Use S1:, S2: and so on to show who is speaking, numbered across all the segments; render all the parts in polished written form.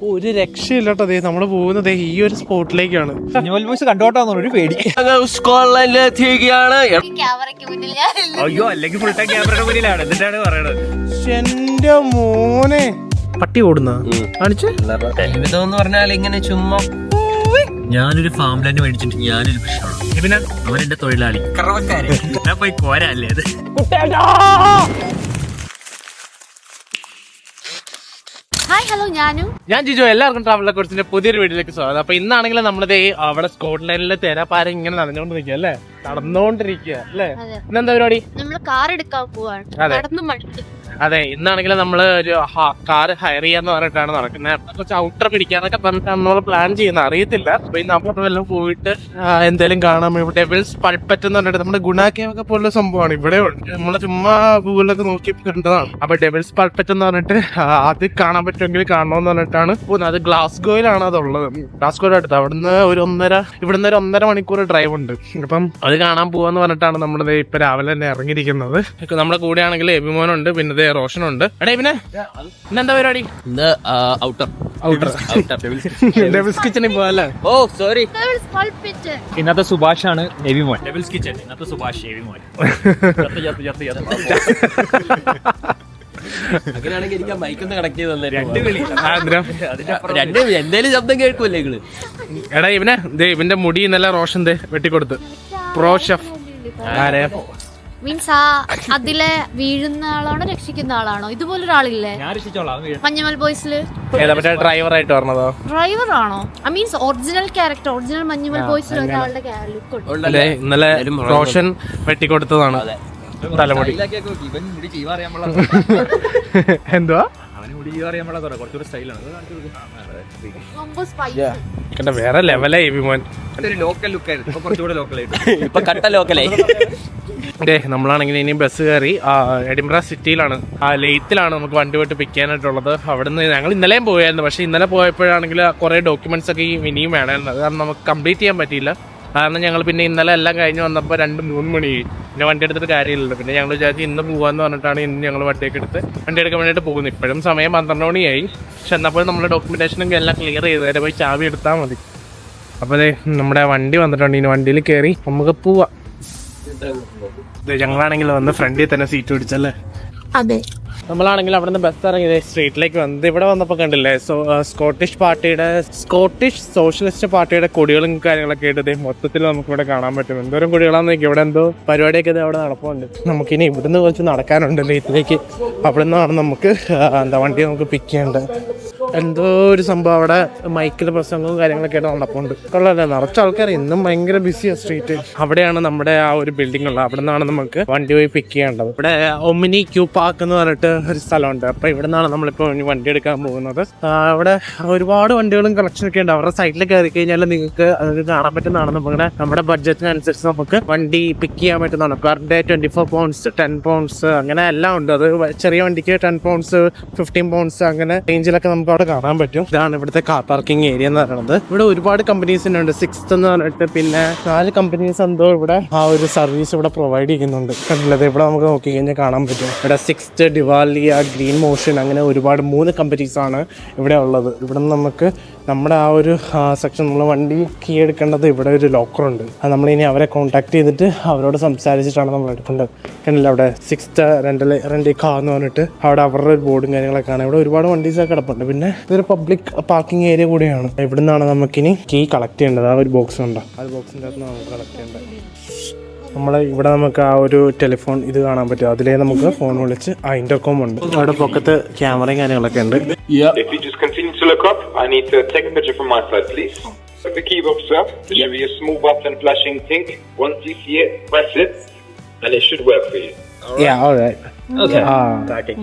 S1: ഒരു രക്ഷയില്ലട്ടോ. നമ്മള് പോകുന്നത് ഈ ഒരു സ്പോട്ടിലേക്കാണ്.
S2: കണ്ടോട്ടാന്ന് ഒരു പേടി. അയ്യോ, അല്ലെങ്കിൽ ഫുൾ ടൈം ക്യാമറയുടെ മുന്നിലാണ്. എന്നിട്ടാണ് പറയണത്.
S1: എന്റെ മോനെ, പട്ടി ഓടുന്ന കാണിച്ചു.
S3: ജീവിതം പറഞ്ഞാൽ ഇങ്ങനെ ചുമ്മാ.
S2: ഞാനൊരു ഫാം ലാൻഡ് മേടിച്ചിട്ട് ഞാനൊരു കൃഷിയാണ്. പിന്നെ അവൻ എന്റെ തൊഴിലാളി. ഞാൻ പോയി കോരല്ലേ അത്.
S4: ഹലോ,
S1: ഞാൻ ജിജോ. എല്ലാവർക്കും ട്രാവലർ കോഴ്സിന്റെ പുതിയൊരു വീഡിയോയിലേക്ക് സ്വാഗതം. അപ്പൊ ഇന്നാണെങ്കിൽ നമ്മളിത് അവിടെ സ്കോട്ട്ലൻഡിലെ തേരാപ്പാര ഇങ്ങനെ നടന്നുകൊണ്ടിരിക്കുക അല്ലേ, നടന്നുകൊണ്ടിരിക്കുക അല്ലേ. ഇന്നെന്താ പരിപാടി?
S4: നമ്മള് കാർ എടുക്കാൻ പോവാണ്.
S1: അതെ, ഇന്നാണെങ്കിൽ നമ്മള് ഒരു കാർ ഹയർ ചെയ്യാന്ന് പറഞ്ഞിട്ടാണ് നടക്കുന്നത്. കുറച്ച് ഔട്ടർ പിടിക്കാന്നൊക്കെ പറഞ്ഞിട്ട് നമ്മൾ പ്ലാൻ ചെയ്യുന്ന അറിയത്തില്ല. അപ്പൊ ഇന്ന് അപ്പുറത്ത് വല്ലതും പോയിട്ട് എന്തായാലും കാണാം. ഇവിടെ ഡെവിൾസ് പൾപ്പറ്റ് എന്ന് പറഞ്ഞിട്ട് നമ്മുടെ ഗുണാക്കേവൊക്കെ പോലുള്ള സംഭവമാണ് ഇവിടെ. നമ്മള് ചുമ്മാ ഗൂഗിളിലൊക്കെ നോക്കി കണ്ടതാണ്. അപ്പൊ ഡെവിൾസ് പൾപ്പറ്റ് എന്ന് പറഞ്ഞിട്ട് അത് കാണാൻ പറ്റുമെങ്കിൽ കാണണമെന്ന് പറഞ്ഞിട്ടാണ് പോകുന്നത്. അത് ഗ്ലാസ്ഗോയിലാണ് അതുള്ളത്. ഗ്ലാസ്ഗോയുടെ അടുത്ത്. ഇവിടുന്ന് ഒരു 1.5 മണിക്കൂർ ഡ്രൈവ് ഉണ്ട്. അപ്പം അത് കാണാൻ പോവാന്ന് പറഞ്ഞിട്ടാണ് നമ്മളിത് ഇപ്പൊ രാവിലെ തന്നെ ഇറങ്ങിയിരിക്കുന്നത്. നമ്മുടെ കൂടെ ആണെങ്കിൽ എബിമോനുണ്ട്, പിന്നെ റോഷനുണ്ട്. എടേ പിന്നെ ഇന്നെന്താ പരിപാടി? ഡെവിൾസ് കിച്ചണിൽ പോവല്ലേ?
S3: ഓ സോറി.
S2: ഇന്നത്തെ സുഭാഷാണ് എവിമോൻ. Devil's kitchen. ഇന്നത്തെ സുഭാഷ് എവിമോൻ.
S3: അങ്ങനെയാണെങ്കിൽ എനിക്ക് മൈക്കൊന്ന് കണക്ട് ചെയ്ത് തന്നെ
S1: രണ്ട്
S3: എന്തേലും ശബ്ദം കേൾക്കുമല്ലേ നിങ്ങള്?
S1: എടാ ഇവന്റെ മുടി ഇന്നലെ റോഷൻ വെട്ടിക്കൊടുത്ത്. പ്രോ ഷെഫ് ആരെ
S4: മീൻസ് അതിലെ വീഴുന്ന ആളാണോ രക്ഷിക്കുന്ന ആളാണോ? ഇതുപോലൊരാളില്ലേ മഞ്ഞുമൽ ബോയ്സില്?
S1: ഡ്രൈവർ ആയിട്ട് പറഞ്ഞതോ?
S4: ഡ്രൈവർ ആണോ? I means original character, original Manjummel ബോയ്സിൽ ഒരാളുടെ ലുക്ക് ഉണ്ട്.
S1: ഇന്നലെ റോഷൻ വെട്ടിക്കൊടുത്തതാണ് തലമുടി. എന്തുവാ വേറെ ലെവലായി വിമോൻ.
S3: ഇപ്പൊ കട്ട ലോക്കലായി.
S1: നമ്മളാണെങ്കിൽ ഇനി ബസ് കയറി എഡിൻബറ സിറ്റിയിലാണ്, ലെയ്ത്തിലാണ് നമുക്ക് വണ്ടി പോയിട്ട് പിക്ക് ചെയ്യാനായിട്ടുള്ളത്. അവിടുന്ന് ഞങ്ങൾ ഇന്നലെയും പോയായിരുന്നു. പക്ഷെ ഇന്നലെ പോയപ്പോഴാണെങ്കിൽ കുറെ ഡോക്യുമെന്റ്സ് ഒക്കെ ഇനിയും വേണമായിരുന്നു. അത് കാരണം നമുക്ക് കംപ്ലീറ്റ് ചെയ്യാൻ പറ്റിയില്ല. കാരണം ഞങ്ങൾ പിന്നെ ഇന്നലെ എല്ലാം കഴിഞ്ഞ് വന്നപ്പോൾ 2-3 മണി. പിന്നെ വണ്ടി എടുത്തിട്ട് കാര്യമില്ലല്ലോ. പിന്നെ ഞങ്ങൾ വിചാരിച്ച് ഇന്ന് പോകാന്ന് പറഞ്ഞിട്ടാണ് ഇന്ന് ഞങ്ങൾ വണ്ടിയൊക്കെ എടുത്ത് വണ്ടി എടുക്കാൻ വേണ്ടിയിട്ട് പോകുന്നത്. ഇപ്പോഴും സമയം 12 മണിയായി. പക്ഷെ എന്നപ്പോൾ നമ്മുടെ ഡോക്യുമെന്റേഷനും എല്ലാം ക്ലിയർ ചെയ്ത് നേരെ പോയി ചാവി എടുത്താൽ മതി. അപ്പോൾ നമ്മുടെ വണ്ടി വന്നിട്ടുണ്ട്. ഇനി വണ്ടിയിൽ കയറി നമുക്ക് പോവാം. ഞങ്ങളാണെങ്കിൽ വന്ന് ഫ്രണ്ടിൽ തന്നെ സീറ്റ് പിടിച്ചല്ലേ.
S4: അതെ,
S1: നമ്മളാണെങ്കിൽ അവിടെ നിന്ന് ബസ് ഇറങ്ങിയത് സ്ട്രീറ്റിലേക്ക് വന്നത്. ഇവിടെ വന്നപ്പോൾ കണ്ടില്ലേ സ്കോട്ടിഷ് സോഷ്യലിസ്റ്റ് പാർട്ടിയുടെ കൊടികളും കാര്യങ്ങളൊക്കെ ആയിട്ട് മൊത്തത്തിൽ നമുക്ക് ഇവിടെ കാണാൻ പറ്റും. എന്തോരം കൊടികളാന്ന് നോക്കി. ഇവിടെ എന്തോ പരിപാടിയൊക്കെ അവിടെ നടപ്പുണ്ട്. നമുക്കിനി ഇവിടുന്ന് കുറച്ച് നടക്കാനുണ്ട് ലെയ്ത്തിലേക്ക്. അവിടെ നിന്നാണ് നമുക്ക് വണ്ടി നമുക്ക് പിക്ക് ചെയ്യേണ്ടത്. എന്തോ ഒരു സംഭവം അവിടെ മൈക്കിൽ പ്രസംഗവും കാര്യങ്ങളൊക്കെ ആയിട്ട് നടപ്പുണ്ട്. കൊള്ളാല്ലേ, നിറച്ച ആൾക്കാർ. ഇന്നും ഭയങ്കര ബിസിയാണ് സ്ട്രീറ്റ്. അവിടെയാണ് നമ്മുടെ ആ ഒരു ബിൽഡിംഗ് ഉള്ളത്. അവിടെ നിന്നാണ് നമുക്ക് വണ്ടി പോയി പിക്ക് ചെയ്യേണ്ടത്. ഇവിടെ ഒമിനി ക്യൂ പാർക്ക് എന്ന് പറഞ്ഞിട്ട് ഒരു സ്ഥലമുണ്ട്. അപ്പൊ ഇവിടെ നിന്നാണ് നമ്മളിപ്പോൾ വണ്ടി എടുക്കാൻ പോകുന്നത്. അവിടെ ഒരുപാട് വണ്ടികളും കളക്ഷനൊക്കെ ഉണ്ട്. അവരുടെ സൈറ്റിൽ കയറി കഴിഞ്ഞാൽ നിങ്ങൾക്ക് അത് കാണാൻ പറ്റുന്നതാണ്. നമ്മുടെ ബഡ്ജറ്റിനനുസരിച്ച് നമുക്ക് വണ്ടി പിക്ക് ചെയ്യാൻ പറ്റുന്നതാണ്. പെർ ഡേ 24 pounds, 10 pounds അങ്ങനെ എല്ലാം ഉണ്ട്. അത് ചെറിയ വണ്ടിക്ക് 10 pounds, 15 pounds അങ്ങനെ റേഞ്ചിലൊക്കെ നമുക്ക് അവിടെ കാണാൻ പറ്റും. ഇതാണ് ഇവിടുത്തെ കാർ പാർക്കിംഗ് ഏരിയ എന്ന് പറയുന്നത്. ഇവിടെ ഒരുപാട് കമ്പനീസിനുണ്ട്. 6th എന്ന് പറഞ്ഞിട്ട് പിന്നെ 4 കമ്പനീസ് എന്തോ ഇവിടെ ആ ഒരു സർവീസ് ഇവിടെ പ്രൊവൈഡ് ചെയ്യുന്നുണ്ട്. കണ്ടില്ലത് ഇവിടെ നമുക്ക് നോക്കി കഴിഞ്ഞാൽ കാണാൻ പറ്റും. ഇവിടെ 6th, ഡിവാലിയ, ഗ്രീൻ മോഷൻ അങ്ങനെ ഒരുപാട് 3 കമ്പനീസാണ് ഇവിടെ ഉള്ളത്. ഇവിടെ നമുക്ക് നമ്മുടെ ആ ഒരു സെക്ഷൻ നമ്മൾ വണ്ടി കീ എടുക്കേണ്ടത് ഇവിടെ ഒരു ലോക്കറുണ്ട്. അത് നമ്മളിനി അവരെ കോൺടാക്ട് ചെയ്തിട്ട് അവരോട് സംസാരിച്ചിട്ടാണ് നമ്മൾ എടുക്കേണ്ടത്. കണ്ടില്ല അവിടെ 6th റെന്റ് കാർ എന്ന് പറഞ്ഞിട്ട് അവിടെ അവരുടെ ഒരു ബോർഡും കാര്യങ്ങളൊക്കെ ആണ്. ഇവിടെ ഒരുപാട് വണ്ടീസൊക്കെ കിടപ്പുണ്ട്. പിന്നെ ഇതൊരു പബ്ലിക് പാർക്കിംഗ് ഏരിയ കൂടിയാണ്. ഇവിടെ നിന്നാണ് നമുക്കിനി കീ കളക്ട് ചെയ്യേണ്ടത്. ആ ഒരു ബോക്സ് ഉണ്ട്. ആ ബോക്സിൻ്റെ അകത്ത് നമുക്ക് കളക്ട് ചെയ്യേണ്ടത്. ഇവിടെ നമുക്ക് ആ ഒരു ടെലിഫോൺ ഇത് കാണാൻ പറ്റും. അതിലേ നമുക്ക് ഫോൺ വിളിച്ച് ഇന്റർകോം ഉണ്ട്. അവിടെ പൊക്കത്ത് ക്യാമറയും കാര്യങ്ങളൊക്കെ ഉണ്ട്.
S5: Look up. I need to take a picture from my side, please. The keybox, sir. There should be a small button flashing pink. Once you see it, press it, and it should work for you.
S1: Yeah, all right.
S3: Okay.
S1: Tracking.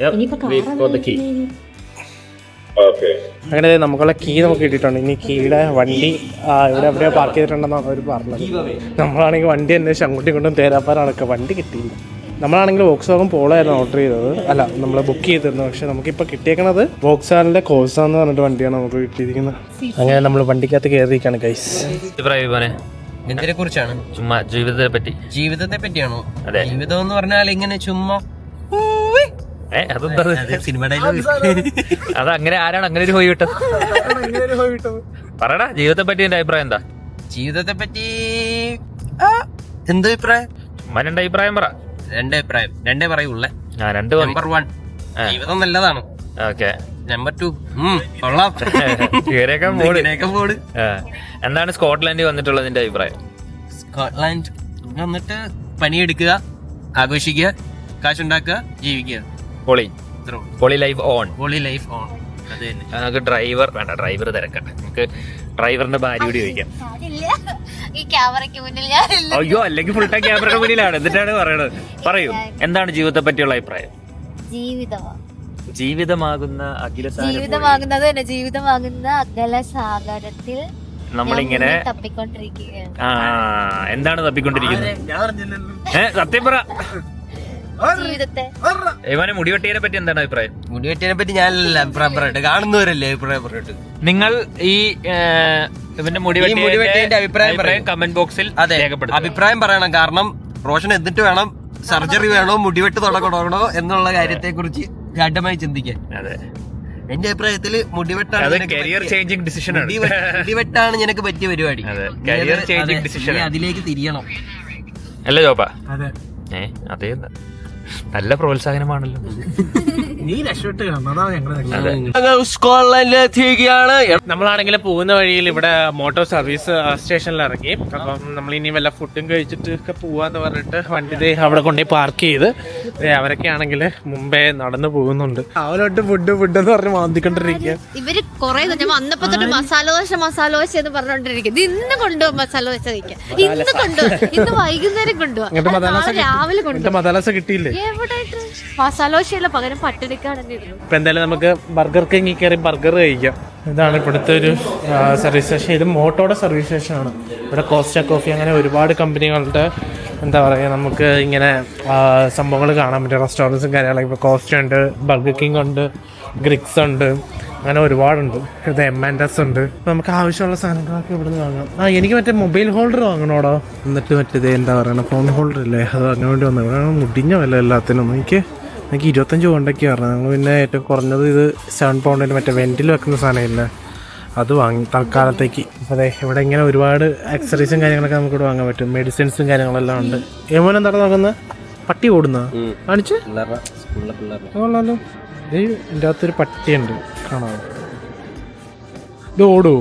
S3: Yep. Wait for the key.
S5: Okay.
S1: അങ്ങനെ നമുക്കുള്ള key നമുക്ക് കിട്ടിയിട്ടുണ്ട്. ഇനി കീയുടെ വണ്ടി ഇവിടെ എവിടെയോ park ചെയ്തിട്ടുണ്ടെന്നാണ് അവർ പറഞ്ഞത്. നമ്മളാണെങ്കിൽ വണ്ടി അന്വേഷിച്ച് അങ്ങോട്ടും ഇങ്ങോട്ടും തേരാപ്പാറാണൊക്കെ. വണ്ടി കിട്ടിയില്ല. നമ്മളാണെങ്കിൽ വോക്സ്വാഗൺ പോളായിരുന്നു ഓർഡർ ചെയ്തത്. അല്ല, നമ്മൾ ബുക്ക് ചെയ്തിരുന്നു. പക്ഷെ നമുക്കിപ്പോൾ കിട്ടിയേക്കണത് വോക്സ്വാഗണിലെ കോഴ്സ എന്ന് പറഞ്ഞിട്ട് വണ്ടിയാണ് നമുക്ക് കിട്ടിയിരിക്കുന്നത്. അങ്ങനെ നമ്മൾ വണ്ടിക്കകത്ത് കയറിയിരിക്കുകയാണ് ഗൈസ്.
S3: എന്തിനെ കുറിച്ചാണ്?
S2: ചുമ്മാ ജീവിതത്തെ പറ്റിയാണോ?
S3: അതെ. ജീവിതം എന്ന് പറഞ്ഞാൽ ഇങ്ങനെ ചുമ്മാ
S2: അതെന്താ
S3: സിനിമ ഡയലോഗ്.
S2: അത് അങ്ങനെ ആരാണ് അങ്ങനെ ഒരു ഹോയ് വിട്ടത്? പറയടാ, ജീവിതത്തെ പറ്റി എന്റെ അഭിപ്രായം എന്താ?
S3: ജീവിതത്തെ പറ്റി എന്താ അഭിപ്രായം?
S2: മനുന്റെ അഭിപ്രായം പറ.
S3: രണ്ടേ പറയുള്ളേ.
S2: രണ്ട്
S3: നമ്പർ 1 ജീവിതം നല്ലതാണ്.
S2: ഓക്കെ.
S3: നമ്പർ 2 കൊള്ളാം. ഇങ്ങനെയൊക്കെ പോട്.
S2: എന്താണ് സ്കോട്ട്ലാൻഡിൽ വന്നിട്ടുള്ളതിന്റെ അഭിപ്രായം?
S3: സ്കോട്ട്ലാൻഡ് വന്നിട്ട് പണിയെടുക്കുക, ആഘോഷിക്കുക, കാശുണ്ടാക്കുക, ജീവിക്കുക.
S2: പൊളി ലൈഫ് ഓൺ.
S3: Life on. അത് തന്നെ.
S2: നമുക്ക് ഡ്രൈവർ വേണ്ട, ഡ്രൈവർ തിരക്കട്ടെ. നമുക്ക് ഡ്രൈവറിന്റെ ഭാര്യയോട് ചോദിക്കാം.
S4: ഈ ക്യാമറയ്ക്ക് മുന്നിൽ ഞാനില്ല.
S2: അയ്യോ, അല്ലെങ്കിൽ ഫുൾ ടൈം ക്യാമറയുടെ മുന്നിലാണ്. എന്നിട്ടാണ് പറയണത്. പറയൂ, എന്താണ് ജീവിതത്തെ പറ്റിയുള്ള അഭിപ്രായം? ജീവിതമാകുന്ന
S4: അകല സാഗരത്തിൽ
S2: നമ്മളിങ്ങനെ
S4: തപ്പിക്കൊണ്ടിരിക്കുകയാണ്.
S2: എന്താണ് തപ്പിക്കൊണ്ടിരിക്കുന്നത്? സത്യം പറ.
S4: ജീവിതത്തെ
S2: ഇവനെ മുടിവെട്ടിയെ പറ്റി എന്താണ് അഭിപ്രായം?
S3: മുടിവെട്ടിനെ പറ്റി ഞാനല്ല അഭിപ്രായം പറയട്ടെ, കാണുന്നവരല്ലേ അഭിപ്രായം പറയട്ടെ.
S2: നിങ്ങൾ ഈ ഇവന്റെ മുടിവെട്ടിന്റെ
S3: അഭിപ്രായം
S2: കമന്റ് ബോക്സിൽ
S3: അഭിപ്രായം പറയണം. കാരണം റോഷൻ എന്നിട്ട് വേണം സർജറി വേണോ മുടിവെട്ട് തുടങ്ങണോ എന്നുള്ള കാര്യത്തെ കുറിച്ച് ഗാഢമായി ചിന്തിക്കാൻ.
S2: അതെ,
S3: എന്റെ അഭിപ്രായത്തില് മുടിവെട്ടാണ് നിനക്ക് പറ്റിയ പരിപാടി. അതിലേക്ക് തിരിയണം
S2: അല്ലേ ജോപ്പ? അതേ, നല്ല പ്രോത്സാഹനമാണല്ലോ.
S3: സ്കോട്ട്ലൻഡിലെത്തിയിരിക്കുകയാണ്.
S1: നമ്മളാണെങ്കിൽ പോകുന്ന വഴിയിൽ ഇവിടെ മോട്ടോർ സർവീസ് സ്റ്റേഷനിൽ ഇറങ്ങി. അപ്പം നമ്മൾ ഇനി വല്ല ഫുഡും കഴിച്ചിട്ട് ഒക്കെ പോവാന്ന് പറഞ്ഞിട്ട് വണ്ടി അവിടെ കൊണ്ടുപോയി പാർക്ക് ചെയ്ത് അവരൊക്കെ ആണെങ്കിൽ മുമ്പേ നടന്നു പോകുന്നുണ്ട്. അവരോട്ട് ഫുഡ് എന്ന് പറഞ്ഞ് മാന്തിക്കൊണ്ടിരിക്കുക.
S4: ഇവര് കൊറേ ഞാൻ വന്നപ്പോ തൊട്ട് മസാല ദോശ എന്ന് പറഞ്ഞോണ്ടിരിക്കും. ഇന്ന് കൊണ്ടുപോകും മസാല ദോശ കഴിക്കാൻ, ഇന്ന് കൊണ്ടുപോകും, ഇന്ന് വൈകുന്നേരം കൊണ്ടുപോകും, രാവിലെ കൊണ്ടുപോകും.
S1: മസാലദോശ കിട്ടിയില്ലേ?
S4: എവിടെ മസാല ദോശയല്ല, പകരം പട്ടിണിക്കാണ്.
S1: ഇപ്പൊ എന്തായാലും നമുക്ക് ബർഗർ കിങ്ങിൽ കയറി ബർഗർ കഴിക്കാം. ഇതാണ് ഇവിടുത്തെ ഒരു സർവീസ് സ്റ്റേഷൻ. ഇത് മോട്ടോയുടെ സർവീസ് സ്റ്റേഷനാണ്. ഇവിടെ കോസ്റ്റ കോഫി അങ്ങനെ ഒരുപാട് കമ്പനികളുടെ എന്താ പറയുക നമുക്ക് ഇങ്ങനെ സംഭവങ്ങൾ കാണാൻ പറ്റും. റെസ്റ്റോറൻറ്റ്സും കാര്യങ്ങളൊക്കെ ഇപ്പോൾ കോസ്റ്റ ഉണ്ട്, ബർഗർ കിങ് ഉണ്ട്, ഗ്രിക്സ് ഉണ്ട്, അങ്ങനെ ഒരുപാടുണ്ട്. ഇത് M&S ഉണ്ട്. നമുക്ക് ആവശ്യമുള്ള സാധനങ്ങളൊക്കെ ഇവിടെ നിന്ന് വാങ്ങാം. എനിക്ക് മറ്റേ മൊബൈൽ ഹോൾഡർ വാങ്ങണോടോ. എന്നിട്ട് മറ്റേത് എന്താ പറയുക ഫോൺ ഹോൾഡർ ഇല്ലേ, അത് അങ്ങനെ വേണ്ടി വന്നത്. ഇവിടെ മുടിഞ്ഞ വില എല്ലാത്തിനും. എനിക്ക് 25 പൗണ്ടൊക്കെ പറഞ്ഞത്. ഞങ്ങൾ പിന്നെ ഏറ്റവും കുറഞ്ഞത് ഇത് 7 പൗണ്ടിന് മറ്റേ വെൻറ്റിൽ വെക്കുന്ന സാധനമില്ല, അത് വാങ്ങി തൽക്കാലത്തേക്ക്. അതെ, ഇവിടെ ഇങ്ങനെ ഒരുപാട് ആക്സറീസും കാര്യങ്ങളൊക്കെ നമുക്ക് ഇവിടെ വാങ്ങാൻ പറ്റും. മെഡിസിൻസും കാര്യങ്ങളെല്ലാം ഉണ്ട്. ഏമോൻ എന്താണ് നോക്കുന്നത്? പട്ടി ഓടുന്ന കാണിച്ച് കൊള്ളാലോ. ഇതിൻ്റെ അകത്തൊരു പട്ടിയുണ്ട് കാണാൻ. ഇത് ഓടുവോ?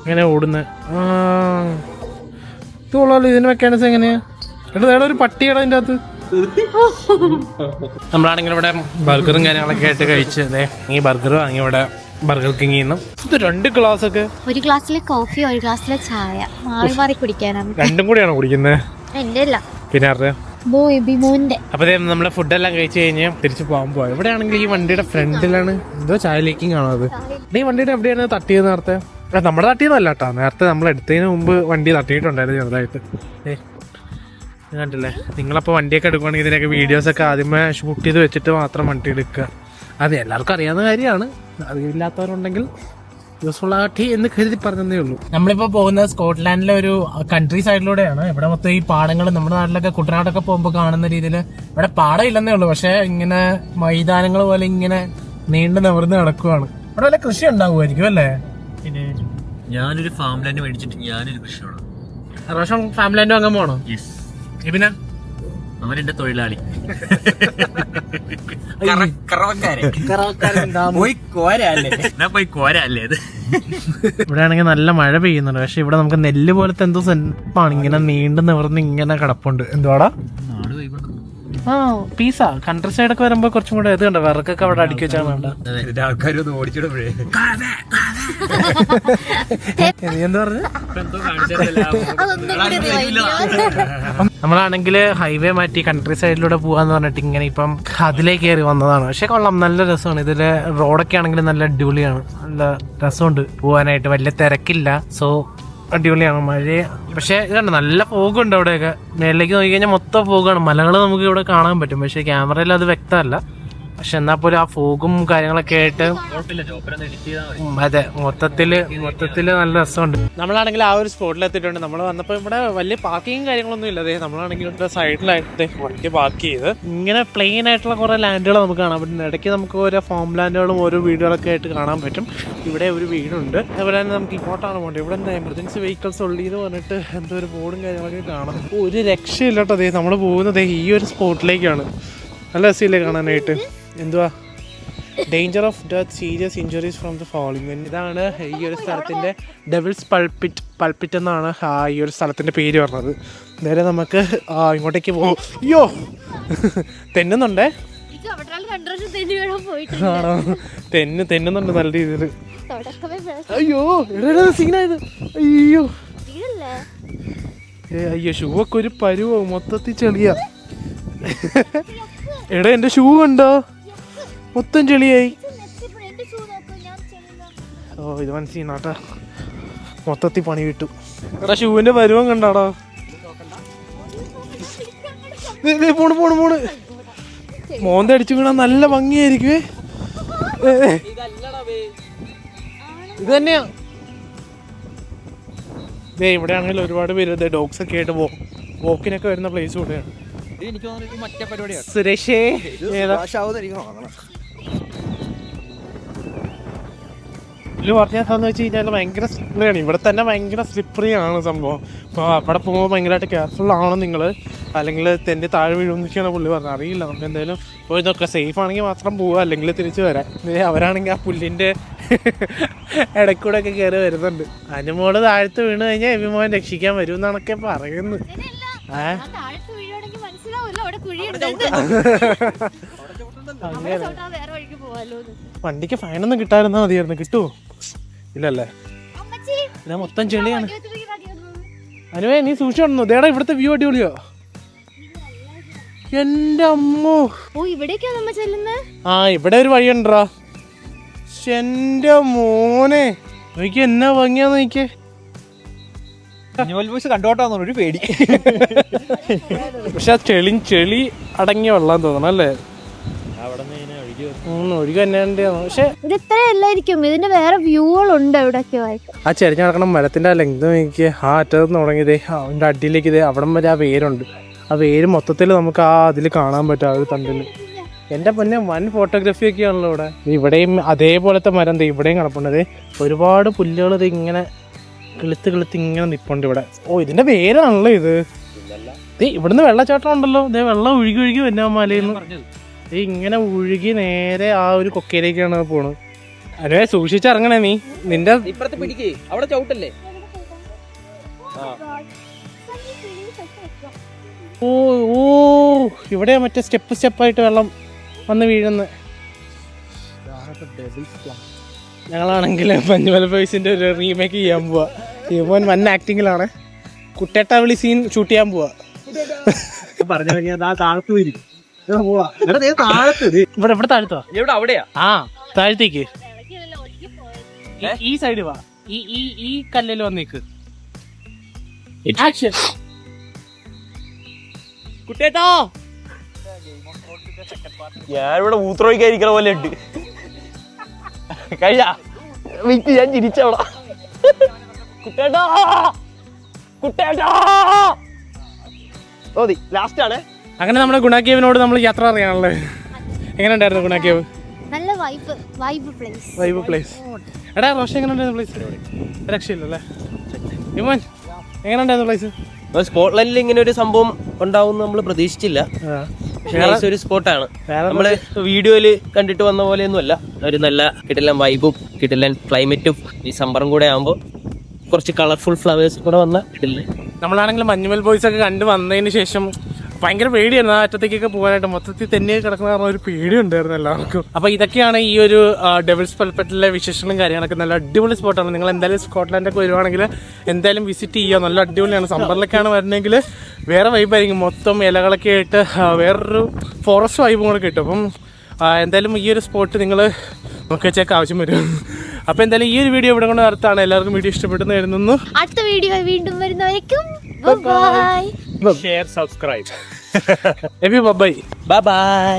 S1: ഇങ്ങനെ ഓടുന്ന ഇത് കൊള്ളാലോ. ഇതിന് മെക്കാനിസം എങ്ങനെയാ? വേറെ ഒരു പട്ടിയാണ് അതിൻ്റെ അകത്ത്. നമ്മളാണെങ്കിൽ ഇവിടെ ബർഗറും കാര്യങ്ങളൊക്കെ ആയിട്ട് കഴിച്ച് ഈ ബർഗർ വാങ്ങി ഇവിടെ ബർഗർ കിങ്ങിൽ നിന്നും. ഇത് 2 ഗ്ലാസ് ഒക്കെ,
S4: ഒരു ഗ്ലാസ്സിലെ കോഫി, ഒരു ഗ്ലാസ്സിലെ ചായ മാറി മാറി കുടിക്കാനാണ്.
S1: രണ്ടും കൂടിയാണോ കുടിക്കുന്നത്?
S4: എന്റെ അല്ല,
S1: പിന്നെ ആരുടെ?
S4: ബോയിബിമോന്റെ.
S1: അപ്പൊ നമ്മളെ ഫുഡെല്ലാം കഴിച്ച് കഴിഞ്ഞ് തിരിച്ച് പോകാൻ പോവാം. ഇവിടെ ആണെങ്കിൽ ഈ വണ്ടിയുടെ ഫ്രണ്ടിലാണ് എന്തോ ചായ ലീക്കിംഗ് ആണോ അത്? ഈ വണ്ടിയുടെ എവിടെയാണ് തട്ടിയത് നേരത്തെ? നമ്മുടെ തട്ടിയതല്ല കേട്ടോ, നേരത്തെ നമ്മൾ എടുത്തതിന് മുമ്പ് വണ്ടി തട്ടിയിട്ടുണ്ടായിരുന്നു ചെറുതായിട്ട്. കണ്ടില്ലേ? നിങ്ങളപ്പോൾ വണ്ടിയൊക്കെ എടുക്കുകയാണെങ്കിൽ ഇതിനൊക്കെ വീഡിയോസൊക്കെ ആദ്യമേ ഷൂട്ട് ചെയ്ത് വെച്ചിട്ട് മാത്രം വണ്ടി എടുക്കുക. അത് എല്ലാവർക്കും അറിയാവുന്ന കാര്യമാണ്. അറിയില്ലാത്തവരുണ്ടെങ്കിൽ യൂസ്ഫുൾ ആക്കി എന്ന് കരുതി പറഞ്ഞതേ ഉള്ളൂ. നമ്മളിപ്പോൾ പോകുന്നത് സ്കോട്ട്ലാൻഡിലെ ഒരു കൺട്രി സൈഡിലൂടെയാണ്. ഇവിടെ മൊത്തം ഈ പാടങ്ങൾ നമ്മുടെ നാട്ടിലൊക്കെ കുട്ടനാടൊക്കെ പോകുമ്പോൾ കാണുന്ന രീതിയിൽ ഇവിടെ പാടം ഇല്ലെന്നേ ഉള്ളൂ, പക്ഷെ ഇങ്ങനെ മൈതാനങ്ങൾ പോലെ ഇങ്ങനെ നീണ്ടു നിവർന്ന് കിടക്കുവാണ്. ഇവിടെ വല്ല കൃഷി ഉണ്ടാകുമായിരിക്കും അല്ലേ? പിന്നെ
S2: ഞാനൊരു ഫാം ലാൻഡ് മേടിച്ചിട്ട് ഞാനൊരു കൃഷിയാണ്.
S1: പ്രാവശ്യം ഫാമിലി ലാൻഡ് വാങ്ങാൻ പോകണോ? പിന്നെ
S2: അവരെന്റെ തൊഴിലാളി.
S1: ഇവിടെ ആണെങ്കിൽ നല്ല മഴ പെയ്യുന്നുണ്ട്, പക്ഷെ ഇവിടെ നമുക്ക് നെല്ല് പോലത്തെ എന്തോ സെൻപ്പാണ് ഇങ്ങനെ നീണ്ടു നിവർന്ന് ഇങ്ങനെ കിടപ്പുണ്ട്. എന്തുവാടാ? പീസാ. കൺട്രി സൈഡൊക്കെ വരുമ്പോ കുറച്ചും കൂടെ ഇത് കണ്ടോ, വിറകൊക്കെ അവിടെ അടുക്കി വെച്ചാൽ വേണ്ട. എന്താ പറഞ്ഞു? നമ്മളാണെങ്കിൽ ഹൈവേ മാറ്റി കൺട്രി സൈഡിലൂടെ പോവാന്ന് പറഞ്ഞിട്ട് ഇങ്ങനെ ഇപ്പം അതിലേക്ക് കയറി വന്നതാണ്. പക്ഷെ കൊള്ളാം, നല്ല രസമാണ്. ഇതിലെ റോഡൊക്കെ ആണെങ്കിൽ നല്ല അടിപൊളിയാണ്, നല്ല രസമുണ്ട് പോവാനായിട്ട്. വലിയ തിരക്കില്ല, സോ അടിപൊളിയാണ്. മഴ പക്ഷെ ഇത് കണ്ടോ, നല്ല ഫോഗുണ്ട് അവിടെയൊക്കെ. മേളിലേക്ക് നോക്കി കഴിഞ്ഞാൽ മൊത്തം ഫോഗാണ്. മലകൾ നമുക്ക് ഇവിടെ കാണാൻ പറ്റും, പക്ഷെ ക്യാമറയിൽ അത് വ്യക്തമല്ല. പക്ഷെ എന്നാൽ പോലും ആ ഫോഗും കാര്യങ്ങളൊക്കെ ആയിട്ട് അതെ മൊത്തത്തില് നല്ല രസമുണ്ട്. നമ്മളാണെങ്കിൽ ആ ഒരു സ്പോട്ടിൽ എത്തിയിട്ടുണ്ട്. നമ്മൾ വന്നപ്പോൾ ഇവിടെ വലിയ പാർക്കിങ്ങും കാര്യങ്ങളൊന്നും ഇല്ല. അതെ നമ്മളാണെങ്കിൽ ഇവിടെ സൈഡിലായിട്ട് വണ്ടി പാർക്ക് ചെയ്ത് ഇങ്ങനെ പ്ലെയിൻ ആയിട്ടുള്ള കുറേ ലാൻഡുകൾ നമുക്ക് കാണാൻ പറ്റും. ഇടയ്ക്ക് നമുക്ക് ഓരോ ഫാം ലാൻഡുകളും ഓരോ വീടുകളൊക്കെ ആയിട്ട് കാണാൻ പറ്റും. ഇവിടെ ഒരു വീടുണ്ട്. അതുപോലെ തന്നെ നമുക്ക് ഇങ്ങോട്ടാണ് പോകേണ്ടത്. ഇവിടെ എന്താ എമർജൻസി വെഹിക്കിൾസ് ഉള്ളീന്ന് പറഞ്ഞിട്ട് എന്തോ ഒരു ബോർഡും കാര്യങ്ങളൊക്കെ കാണാം. ഒരു രക്ഷയില്ല കേട്ടോ. അതേ നമ്മൾ പോകുന്നത് ഈ ഒരു സ്പോട്ടിലേക്കാണ്. നല്ല രസമില്ലേ കാണാനായിട്ട്. എന്തുവാ danger of death serious injuries from the falling. ഇതാണ് ഈ ഒരു സ്ഥലത്തിൻ്റെ ഡെവിൾസ് പൾപ്പിറ്റ് എന്നാണ് ഈ ഒരു സ്ഥലത്തിൻ്റെ പേര് പറഞ്ഞത്. നേരെ നമുക്ക് ഇങ്ങോട്ടേക്ക് പോകും. അയ്യോ തെന്നുന്നുണ്ടേ. ആണോ തെന്നുന്നുണ്ട് നല്ല രീതിയിൽ. അയ്യോ സീനായത്. അയ്യോ അയ്യോ ഷൂ ഒക്കെ ഒരു പരുവോ മൊത്തത്തിൽ ചെളിയാ. എടാ എൻ്റെ ഷൂ കണ്ടോ മൊത്തം ചെളിയായി. ഓ ഇത് മനസ്സിലാട്ടാ മൊത്തത്തിൽ പണി കിട്ടും. എടാ ഷൂവിന്റെ പരുവം കണ്ടാടാ. പോണ് മോന്ത അടിച്ചു വീണാ നല്ല ഭംഗിയായിരിക്കുവേ. ഇത് തന്നെയാ. ഇവിടെ ആണെങ്കിൽ ഒരുപാട് പേര് ഡോഗ്സ് ഒക്കെ ആയിട്ട് വോക്കിനൊക്കെ വരുന്ന പ്ലേസ് കൂടെയാണ്. സുരേഷേ പറഞ്ഞാന്ന് വെച്ച് കഴിഞ്ഞാൽ ഭയങ്കര സ്ലിപ്പറിയാണ്. ഇവിടെ തന്നെ ഭയങ്കര സ്ലിപ്പറി ആണ് സംഭവം. അപ്പോൾ അവിടെ പോകുമ്പോൾ ഭയങ്കരമായിട്ട് കെയർഫുൾ ആവണം നിങ്ങൾ, അല്ലെങ്കിൽ തെന്നി താഴെ വീഴുന്നൊക്കെയാണ് പുള്ളി പറഞ്ഞത്. അറിയില്ല നമുക്ക് എന്തായാലും ഇപ്പോൾ ഇതൊക്കെ സേഫ് ആണെങ്കിൽ മാത്രം പോവുക, അല്ലെങ്കിൽ തിരിച്ച് വരാം. അവരാണെങ്കിൽ ആ പുല്ലിൻ്റെ ഇടയ്ക്കൂടെ ഒക്കെ കയറി വരുന്നുണ്ട്. അനുമോള് താഴത്ത് വീണ് കഴിഞ്ഞാൽ എബിമോൻ രക്ഷിക്കാൻ വരും എന്നാണൊക്കെ പറയുന്നത്. വണ്ടിക്ക് ഫൈനൊന്നും കിട്ടാതിരുന്നാ മതിയായിരുന്നു. കിട്ടുമോ? ഇല്ലല്ലേ, ഇതാ മൊത്തം ചെളിയാണ്. അനുവേ നീ സൂക്ഷിച്ചു. ദേടാ ഇവിടുത്തെ വ്യൂ അടിപൊളിയോ. എന്റെ അമ്മോ ഇവിടെ ഒരു വഴിയുണ്ടാ. എന്റെ മോനെ നോക്കി എന്നാ ഭംഗിയാന്ന് നോക്കിയേ.
S3: കണ്ടോട്ടാന്നോ ഒരു പേടി.
S1: പക്ഷെ ആ ചെളി അടങ്ങിയ വെള്ളം തോന്നണം അല്ലേ. ഒഴുകി തന്നെ. പക്ഷെ
S4: ഇതിന്റെ വേറെ വ്യൂകളുണ്ട് എവിടെയൊക്കെ.
S1: ആ ചെരിഞ്ഞ് നടക്കണം മരത്തിന്റെ ആ ലെങ്ത് നോക്കിയേ. ആ അറ്റത്ത് തുടങ്ങിയതേ അതിന്റെ അടിയിലേക്ക് ഇതേ അവിടം വരെ ആ വേരുണ്ട്. ആ വേര് മൊത്തത്തിൽ നമുക്ക് ആ അതിൽ കാണാൻ പറ്റും. ആ ഒരു തണ്ടിൽ എൻ്റെ പൊന്നെ വൻ ഫോട്ടോഗ്രാഫി ഒക്കെ ആണല്ലോ ഇവിടെ. ഇവിടെയും അതേപോലത്തെ മരം ഇവിടെയും കിടപ്പുണ്ട്. ഒരുപാട് പുല്ലുകൾ ഇത് ഇങ്ങനെ കിളുത്ത് ഇങ്ങനെ നിൽപ്പുണ്ട് ഇവിടെ. ഓ ഇതിന്റെ വേരാണല്ലോ ഇത്. ഇവിടുന്ന് വെള്ളച്ചാട്ടം ഉണ്ടല്ലോ. ഇതേ വെള്ളം ഒഴുകി വന്ന മലയിൽ നിന്ന് ഇങ്ങനെ ഒഴുകി നേരെ ആ ഒരു കൊക്കയിലേക്കാണ് പോണത്. അനുവേ സൂക്ഷിച്ചിറങ്ങണേ നീ. നിന്റെ
S3: അവിടെ ചവിട്ടല്ലേ.
S1: ഓ ഓ ഇവിടെ മറ്റേ സ്റ്റെപ്പായിട്ട് വെള്ളം വന്ന് വീഴുന്നത്. ഞങ്ങളാണെങ്കിൽ മഞ്ഞുമല ബോയ്സിന്റെ ഒരു റീമേക്ക് ചെയ്യാൻ പോവാ. ഇവൻ വൻ ആക്ടിങ്ങിലാണ്. കുട്ടേട്ട വിളി സീൻ ഷൂട്ട് ചെയ്യാൻ പോവാ. ഇവിടെ താഴ്ത്തോ?
S3: അവിടെയാ.
S1: ആ താഴ്ത്തേക്ക് ഈ സൈഡ് വാ. ഈ കല്ലിൽ വന്നേക്ക്. കുട്ടേട്ടോ
S3: ഞാനിവിടെ മൂത്രമൊഴിക്കാതിരിക്കണ പോലെ ഉണ്ട്. കഴിയാ ഞാൻ ചിരിച്ചവിടെ. കുട്ടേട്ടാ ഓതി ലാസ്റ്റ് ആണ്.
S1: അങ്ങനെ നമ്മുടെ ഗുണാക്കേവിനോട് നമ്മൾ യാത്ര അറിയാണല്ലോ. എങ്ങനെ ഉണ്ടായിരുന്നു ഗുണാക്കേവ്?
S4: നല്ല വൈബ് പ്ലേസ്.
S1: എടാ റോഷൻ എങ്ങനെ ഉണ്ടായിരുന്നു പ്ലേസ്? രക്ഷയില്ലല്ലേ. ഇമോൻ എങ്ങനെ ഉണ്ടായിരുന്നു പ്ലേസ്?
S3: സ്പോട്ട്ലൻഡിൽ ഇങ്ങനെ ഒരു സംഭവം ഉണ്ടാവും നമ്മൾ പ്രതീക്ഷിച്ചില്ല. ഒരു സ്പോട്ടാണ്. നമ്മള് വീഡിയോയില് കണ്ടിട്ട് വന്ന പോലെയൊന്നും അല്ല. ഒരു നല്ല കിടിലൻ വൈബും കിടിലൻ ക്ലൈമറ്റും ഈ സമ്മറും കൂടെ ആകുമ്പോൾ കുറച്ച് കളർഫുൾ ഫ്ലവേഴ്സ് കൂടെ വന്ന കിടിലൻ.
S1: നമ്മളാണെങ്കിൽ മഞ്ഞുമൽ ബോയ്സ് ഒക്കെ കണ്ടു വന്നതിന് ശേഷം ഭയങ്കര പേടിയായിരുന്നു ആ അറ്റത്തേക്കൊക്കെ പോകാനായിട്ട്. മൊത്തത്തിൽ തന്നെ കിടക്കുന്ന കാരണം ഒരു പേടിയുണ്ടായിരുന്നു എല്ലാവർക്കും. അപ്പോൾ ഇതൊക്കെയാണ് ഈ ഒരു ഡെവിൾസ് പൾപ്പറ്റിലെ വിശേഷങ്ങളും കാര്യങ്ങളൊക്കെ. നല്ല അടിപൊളി സ്പോട്ടാണ്. നിങ്ങൾ എന്തായാലും സ്കോട്ട്ലാൻഡൊക്കെ വരുവാണെങ്കിൽ എന്തായാലും വിസിറ്റ് ചെയ്യുക. നല്ല അടിപൊളിയാണ്. സമ്മറിലൊക്കെയാണ് വരുന്നതെങ്കിൽ വേറെ വൈബായിരിക്കും. മൊത്തം ഇലകളൊക്കെ ആയിട്ട് വേറൊരു ഫോറസ്റ്റ് വൈബും കൂടെ കിട്ടും. അപ്പം എന്തായാലും ഈ ഒരു സ്പോട്ട് നിങ്ങൾ നോക്കി വെച്ചേക്ക് ആവശ്യം വരും. അപ്പോൾ എന്തായാലും ഈ ഒരു വീഡിയോ ഇവിടെ കൊണ്ട് നടത്താണ്. എല്ലാവർക്കും വീഡിയോ ഇഷ്ടപ്പെടുന്ന വരുന്നു.
S4: അടുത്ത വീഡിയോ വീണ്ടും വരുന്നവരേക്കും bye.
S1: Share subscribe. Bye by.